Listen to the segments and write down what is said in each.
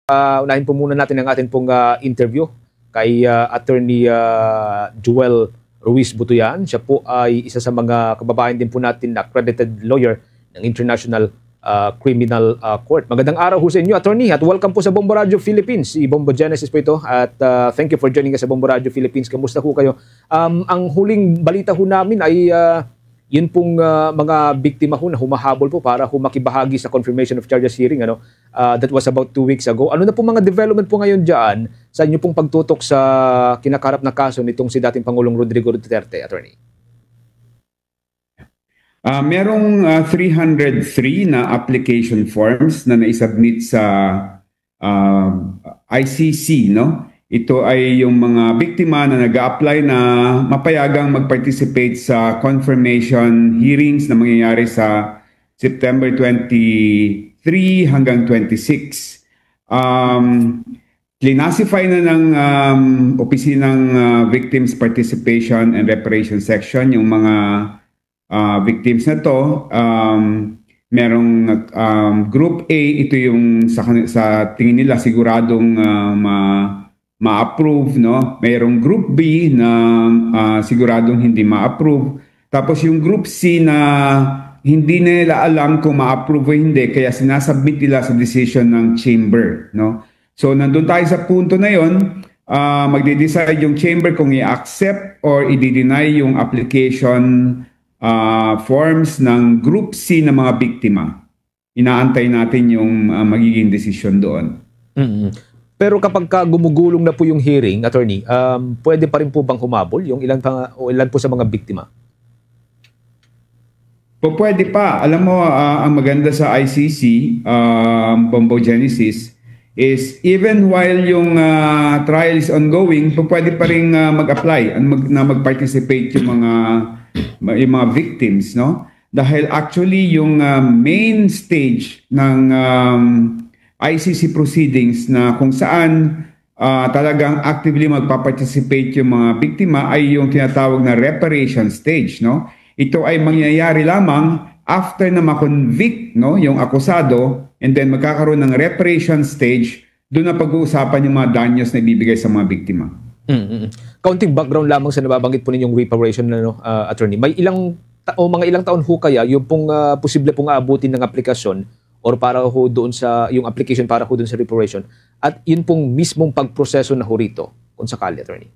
Unahin po muna natin ang ating pong interview kay Attorney Joel Ruiz Butuyan. Siya po ay isa sa mga kababayan din po natin na accredited lawyer ng International Criminal Court. Magandang araw ho sa inyo, Attorney, at welcome po sa Bombo Radio Philippines. Si Bombo Genesis po ito at thank you for joining us sa Bombo Radio Philippines. Kamusta ho kayo? Ang huling balita ho namin ay yun pong mga biktima ho na humahabol po para makibahagi sa confirmation of charges hearing. That was about 2 weeks ago. Ano na po mga development po ngayon dyan sa inyo pong pagtutok sa kinakarap na kaso nitong si dating Pangulong Rodrigo Duterte, Attorney? Merong 303 na application forms na naisubmit sa ICC, no? Ito ay yung mga biktima na nag-a-apply na mapayagang mag-participate sa confirmation hearings na mangyayari sa September 23 hanggang 26. Classify na ng Opisinang Victims Participation and Reparation Section yung mga victims na to. Merong Group A, ito yung sa tingin nila siguradong ma-approve, no? Mayroong Group B na siguradong hindi ma-approve. Tapos yung Group C na hindi nila alam kung ma-approve o hindi, kaya sinasubmit nila sa decision ng chamber, no? So nandun tayo sa punto na yon, magde-decide yung chamber kung i-accept or i-deny yung application forms ng Group C na mga biktima. Inaantay natin yung magiging decision doon. Pero kapag gumugulong na po yung hearing, Attorney, pwede pa rin po bang humabol yung ilan po sa mga biktima? Pwede pa. Alam mo, ang maganda sa ICC, Bombo Genesis, is even while yung trial is ongoing, pwede pa rin mag-apply na mag-participate yung mga victims, no? Dahil actually yung main stage ng ICC proceedings na kung saan talagang actively magpa-participate yung mga biktima ay yung tinatawag na reparation stage, no? Ito ay mangyayari lamang after na ma-convict, no, yung akusado, and then magkakaroon ng reparation stage, doon na pag-uusapan yung mga danyos na ibibigay sa mga biktima. Kaunting background lamang sa nababanggit po ninyong reparation, Attorney. May mga ilang taon ho kaya yung pong posible pong aabutin ng aplikasyon or para ho doon sa yung application para ho doon sa reparation at yun pong mismong pagproseso na ho rito kung sakali, Attorney?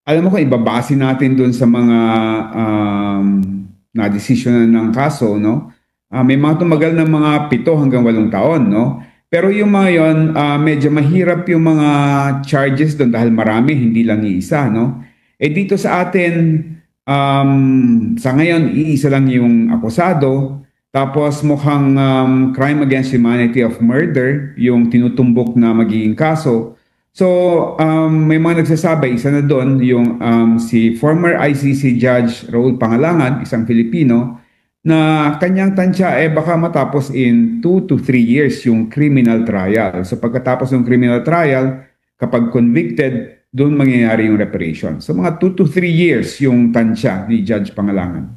Alam mo kung ibabase natin doon sa mga na-desisyonan ng kaso, no? May mga tumagal ng mga 7 hanggang 8 taon, no? Pero yung mga yon, medyo mahirap yung mga charges doon dahil marami, hindi lang iisa, no? Dito sa atin, sa ngayon, iisa lang yung akusado. Tapos mukhang crime against humanity of murder, yung tinutumbok na magiging kaso. So, may mga nagsasabi, isa na doon, yung si former ICC Judge Raul Pangalangan, isang Filipino, na kanyang tansya baka matapos in 2 to 3 years yung criminal trial. So, pagkatapos ng criminal trial, kapag convicted, doon mangyayari yung reparation. So mga 2 to 3 years yung tansya ni Judge Pangalangan.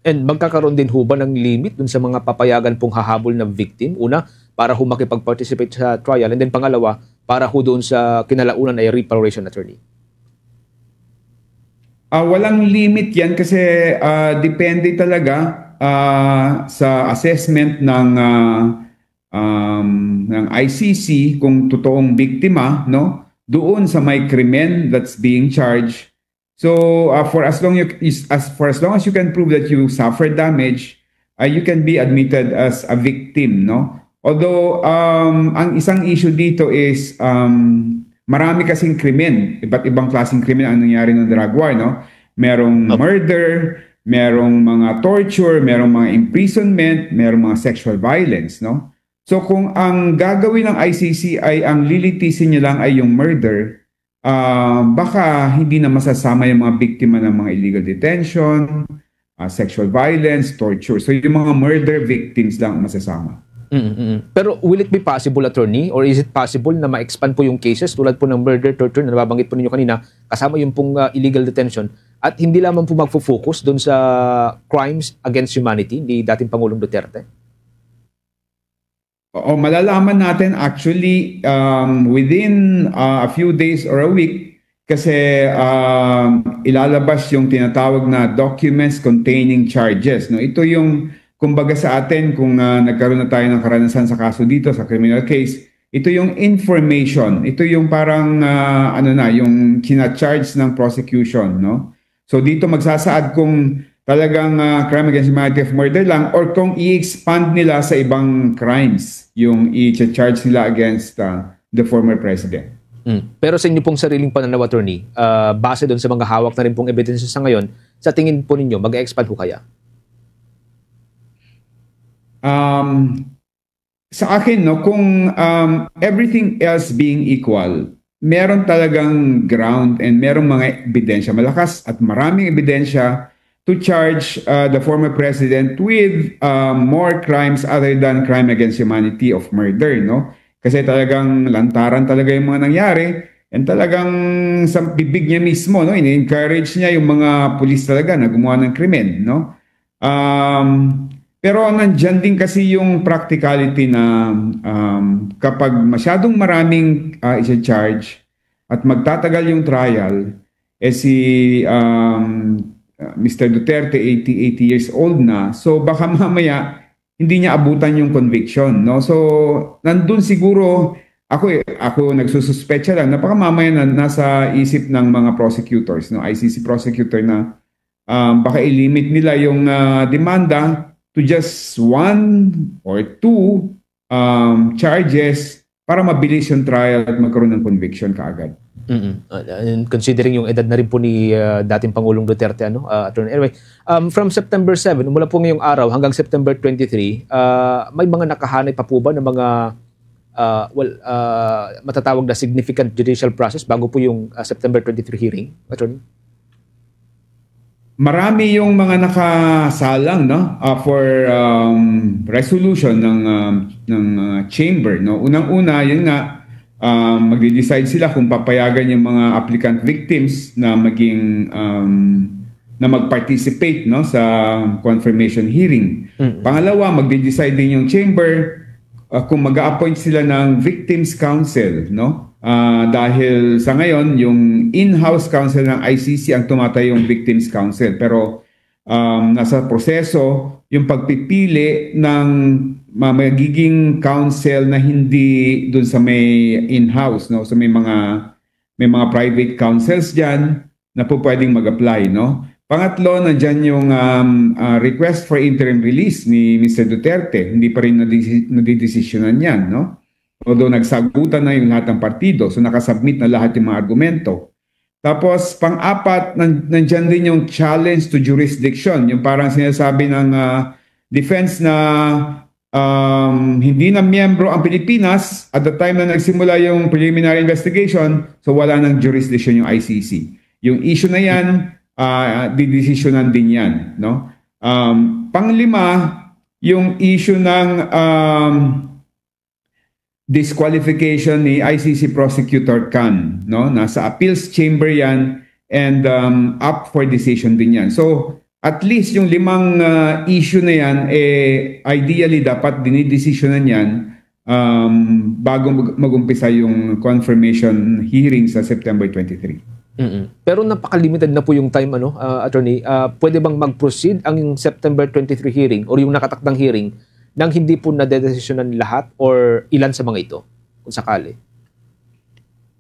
And magkakaroon din ho ba ng limit dun sa mga papayagan pong hahabol ng victim? Una, para ho makipag-participate sa trial. And then pangalawa, para ho doon sa kinalaunan ay reparation, Attorney. Walang limit yan kasi depende talaga sa assessment ng ICC kung totoong biktima, no? Doon sa may krimen that's being charged. So for as long as you can prove that you suffered damage, you can be admitted as a victim, no? Although ang isang issue dito is marami kasing krimen, iba't ibang klaseng krimen ang nangyari ng drug war, no? Merong murder, merong mga torture, merong mga imprisonment, merong mga sexual violence, no? So kung ang gagawin ng ICC ay ang lilitisin niya lang ay yung murder, baka hindi na masasama yung mga biktima ng mga illegal detention, sexual violence, torture. So yung mga murder victims lang masasama. Pero will it be possible, Attorney, or is it possible na ma-expand po yung cases tulad po ng murder, torture na nababanggit po ninyo kanina, kasama yung pong illegal detention, at hindi lamang po magfo-focus doon sa crimes against humanity ni dating Pangulong Duterte? O malalaman natin actually within a few days or a week kasi ilalabas yung tinatawag na documents containing charges. No? Ito yung kumbaga sa atin kung nagkaroon na tayo ng karanasan sa kaso dito sa criminal case, ito yung information. Ito yung parang yung kina-charge ng prosecution. No? So dito magsasaad kung talagang crime against humanity of murder lang or kung i-expand nila sa ibang crimes yung i-charge nila against the former president. Pero sa inyo pong sariling pananaw, attorney, base doon sa mga hawak na rin pong ebidensya sa ngayon, sa tingin po ninyo, mag-expand po kaya? Sa akin, no, kung everything else being equal, meron talagang ground and merong mga ebidensya, malakas at maraming ebidensya to charge the former president with more crimes other than crime against humanity of murder, no? Kasi talagang lantaran talaga yung mga nangyari and talagang sa bibig niya mismo, no? In-encourage niya yung mga pulis talaga na gumawa ng krimen, no? Pero nandyan din kasi yung practicality na kapag masyadong maraming i-charge at magtatagal yung trial, si Mr. Duterte, 80 years old na. So baka mamaya hindi niya abutan yung conviction, no? So nandun siguro ako nagsususpecha lang na baka mamaya nasa isip ng mga prosecutors, no? ICC prosecutor na baka i-limit nila yung demanda to just 1 or 2 charges para mabilis yung trial at magkaroon ng conviction kaagad. And considering yung edad na rin po ni dating Pangulong Duterte, Attorney. Anyway, from September 7, mula po ngayong araw hanggang September 23, may mga nakahanay pa po ba ng mga matatawag na significant judicial process bago po yung September 23 hearing, Attorney? Marami yung mga nakasalang, no, for resolution ng chamber, no. Unang-una, yun nga, magde-decide sila kung papayagan yung mga applicant victims na maging na mag-participate, no, sa confirmation hearing. Pangalawa, magde-decide din yung chamber kung mag-a-appoint sila ng victims counsel, no. Dahil sa ngayon yung in-house counsel ng ICC ang tumatayong victims counsel, pero nasa proseso yung pagpipili ng magiging counsel na hindi dun sa may in-house, no? So may mga private counsels diyan na po pwedeng mag-apply, no? Pangatlo, nandiyan yung request for interim release ni Mr. Duterte. Hindi pa rin nadidesisyonan yan, no? Although nagsagutan na yung lahat ng partido, so nakasubmit na lahat yung mga argumento. Tapos, pang-apat, nandiyan din yung challenge to jurisdiction. Yung parang sinasabi ng defense na hindi na miyembro ang Pilipinas at the time na nagsimula yung preliminary investigation, so wala ng jurisdiction yung ICC. Yung issue na yan, didesisyonan din yan. No? Panglima, yung issue ng disqualification ni ICC Prosecutor Khan, no? Nasa appeals chamber yan and up for decision din yan. So at least yung 5 issue na yan, ideally dapat dinidesisyonan yan bago mag-umpisa yung confirmation hearing sa September 23. Pero napaka-limited na po yung time, Attorney. Pwede bang mag-proceed ang September 23 hearing or yung nakatakdang hearing nang hindi po nadedesisyonan lahat or ilan sa mga ito, kung sakali?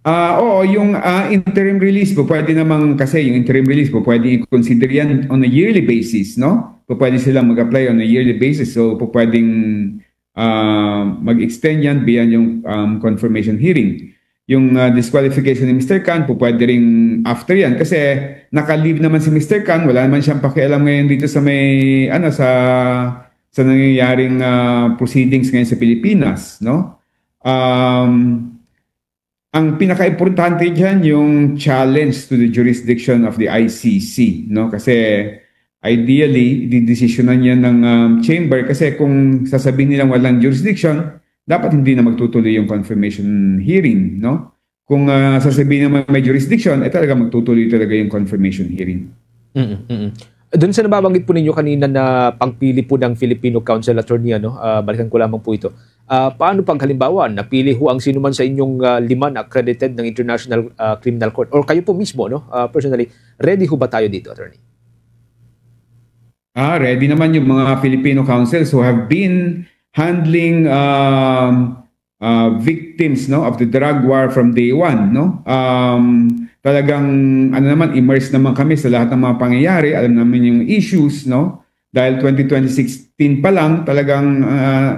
Oo, yung interim release po, pwede namang, kasi yung interim release po, pwede i-consider yan on a yearly basis, no? Po pwede silang mag-apply on a yearly basis, so po pwedeng mag-extend yan beyond yung confirmation hearing. Yung disqualification ni Mr. Khan po pwede rin after yan, kasi naka-leave naman si Mr. Khan, wala naman siyang pakialam ngayon dito sa may, sa nangyayaring proceedings ngayon sa Pilipinas, no? Ang pinaka-importante diyan yung challenge to the jurisdiction of the ICC, no? Kasi ideally, didesisyonan yan ng chamber, kasi kung sasabihin nilang walang jurisdiction, dapat hindi na magtutuloy yung confirmation hearing, no? Kung sasabihin naman may jurisdiction, talaga magtutuloy talaga yung confirmation hearing. Doon sa nababanggit po ninyo kanina na pagpili po ng Filipino Counsel Attorney, balikan ko lamang po ito. Paano pag halimbawa, napili ho ang sino man sa inyong 5 na accredited ng International Criminal Court or kayo po mismo, personally, ready ho ba tayo dito, Attorney? Ready naman yung mga Filipino counsels who have been handling victims, no, of the drug war from day one, no? Talagang immersed naman kami sa lahat ng mga pangyayari, alam namin yung issues, no? Dahil 2016 pa lang talagang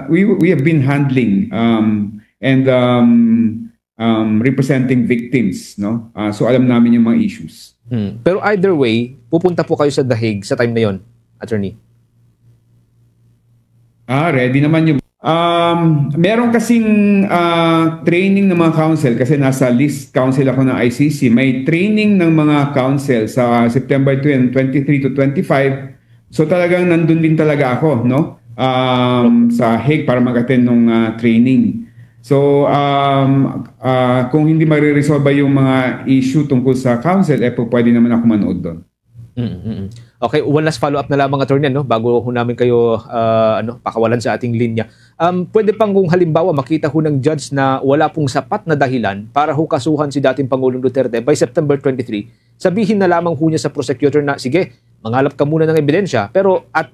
we have been handling and representing victims, no? So alam namin yung mga issues. Pero either way, pupunta po kayo sa The Hague sa time na yon, Attorney? Ready naman yung meron kasing training ng mga counsel kasi nasa list counsel ako ng ICC. May training ng mga counsel sa September 23 to 25. So talagang nandun din talaga ako, no? Sa Hague para mag-attend ng training. So kung hindi mariresolve yung mga issue tungkol sa counsel, pwede naman ako manood doon. Okay, one last follow-up na lamang, Attorney, bago ho namin kayo pakawalan sa ating linya. Pwede pang kung halimbawa makita ho ng judge na wala pong sapat na dahilan para ho kasuhan si dating Pangulong Duterte by September 23, sabihin na lamang ho niya sa prosecutor na, sige, manghalap ka muna ng ebidensya, pero at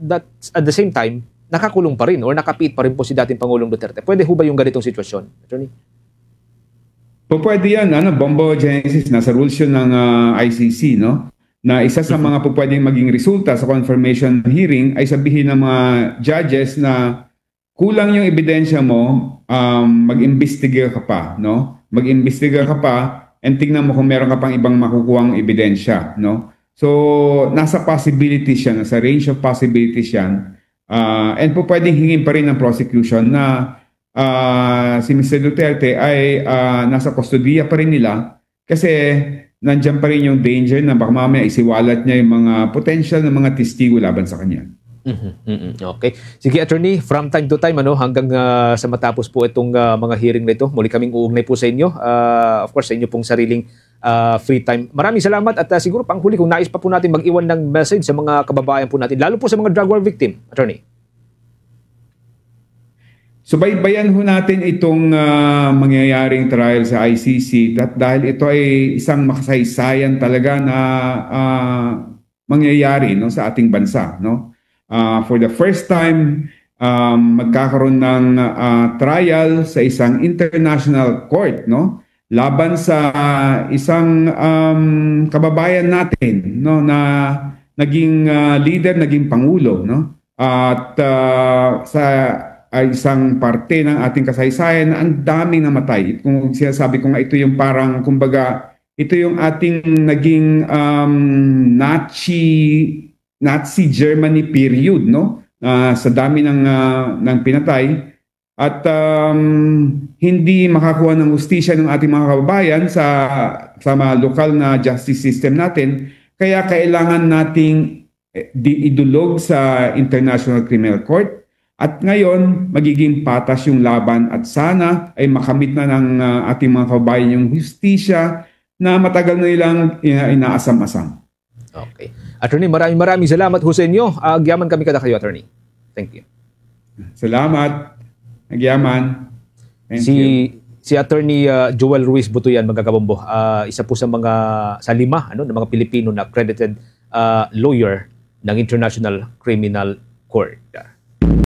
the same time, nakakulong pa rin or nakapit pa rin po si dating Pangulong Duterte. Pwede ho ba yung ganitong sitwasyon, Attorney? Pwede yan, Bombo Genesis, nasa rules yun ng ICC, no? Na isa sa mga pwedeng maging resulta sa confirmation hearing ay sabihin ng mga judges na kulang yung ebidensya mo, mag-imbestiga ka pa, no? Mag-imbestiga ka pa and tingnan mo kung meron ka pang ibang makukuhang ebidensya, no? So, nasa possibilities yan, nasa range of possibilities yan. And pwedeng hingin pa rin ng prosecution na si Mr. Duterte ay nasa kustodiya pa rin nila kasi nandiyan pa rin yung danger na baka mamaya isiwalat niya yung mga potential na mga testigo laban sa kanya. Okay. Sige, Attorney, from time to time, hanggang sa matapos po itong mga hearing na ito, muli kaming uugnay po sa inyo. Of course, sa inyo pong sariling free time. Maraming salamat at siguro panghuli kung nais pa po natin mag-iwan ng message sa mga kababayan po natin, lalo po sa mga drug war victim, Attorney. Subaybayan ho natin itong mangyayaring trial sa ICC dahil ito ay isang makasaysayan talaga na mangyayari, no, sa ating bansa, no? For the first time, magkakaroon ng trial sa isang international court, no? Laban sa isang kababayan natin, no, na naging leader, naging pangulo, no? At sa isang parte ng ating kasaysayan na ang daming namatay. Kung sinasabi ko nga ito yung parang, kumbaga, ito yung ating naging Nazi Germany period, no? Sa dami ng pinatay. At hindi makakuha ng hustisya ng ating mga kababayan sa mga lokal na justice system natin. Kaya kailangan nating idulog sa International Criminal Court. At ngayon, magiging patas yung laban at sana ay makamit na ng ating mga kababayan yung hustisya na matagal na nilang inaasam-asam. Okay. Attorney, maraming salamat ho sa inyo. Agyaman kami kada kayo, Attorney. Thank you. Salamat. Agyaman. Si Attorney Joel Ruiz Butuyan, magkakabombo, isa po sa 5 ng mga Pilipino na accredited lawyer ng International Criminal Court.